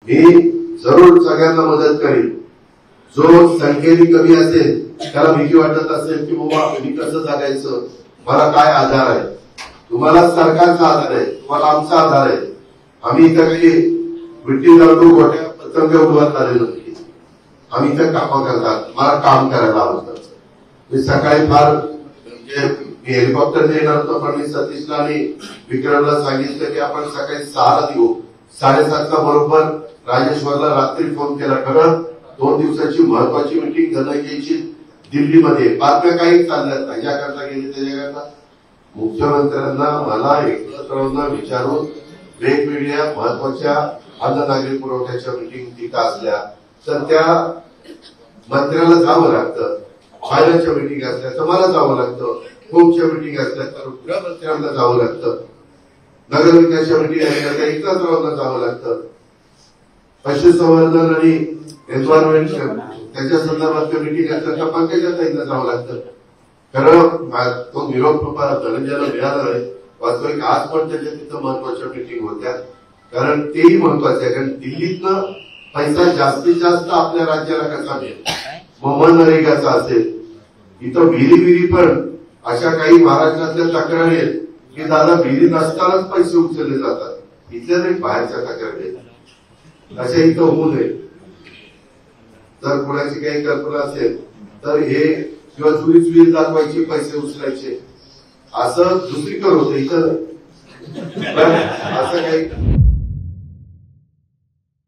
मी जरूर सगळ्यांना मदत करेन। जो संख्येने कमी असेल त्याला भीती वाटत असेल की बाबा मी कसं जगायचं, मला काय आधार आहे, तुम्हाला सरकारचा आधार आहे, तुम्हाला आमचा आधार आहे। आम्ही इथं काही विट्टी दारू गोट्या पतंग उडवत आलेलो नाही, आम्ही इथं कामं करतात, मला काम करायला आवडतं। मी सकाळी फार म्हणजे मी हेलिकॉप्टरने येणार होतो, पण मी सतीशला आणि विक्रमला सांगितलं की आपण सकाळी 6ला येऊ, 7:30ला बरोबर राजेश्वरला रात्री फोन केला, कारण 2 दिवसाची महत्वाची मीटिंग धनंजयची दिल्लीमध्ये, बातम्या काही चालल्यात नाही, याकरता गेली त्याच्याकरता मुख्यमंत्र्यांना मला एकत्र विचारून वेगवेगळ्या महत्वाच्या अन्न नागरी पुरवठ्याच्या मीटिंग तिथं असल्या तर त्या मंत्र्याला जावं लागतं, फायनान्सच्या मीटिंग असल्या तर मला जावं लागतं, होमच्या मीटिंग असल्या तर गृहमंत्र्यांना जावं लागतं, नगरविकासच्या मीटिंग असल्या तर एकत्र जावं लागतं, पशुसंवर्धन आणि एन्व्हायरमेंट त्याच्या संदर्भात मीटिंग असल्या तर पंकजाताईंना जावं लागतं। कारण तो निरोप कृपा धनंजयला मिळाला आहे, वास्तविक आज पण त्याच्या तिथं महत्वाच्या मीटिंग होत्या, कारण तेही महत्वाचे आहे। कारण दिल्लीतनं पैसा जास्तीत जास्त आपल्या राज्याला कसा मिळेल, मग मनरेगाचा असेल, इथं विहिरी पण अशा काही महाराष्ट्रातल्या तक्रारी आहेत की दादा विहिरी नसतानाच पैसे उचलले जातात, इथल्या नाही बाहेरच्या तक्रारी आहेत, अशा इथं होऊ नये। जर कोणाची काही कल्पना असेल तर हे किंवा चुरीच विहीर दाखवायची, पैसे उचलायचे, असं दुसरीकडे होतं, इथं असं काही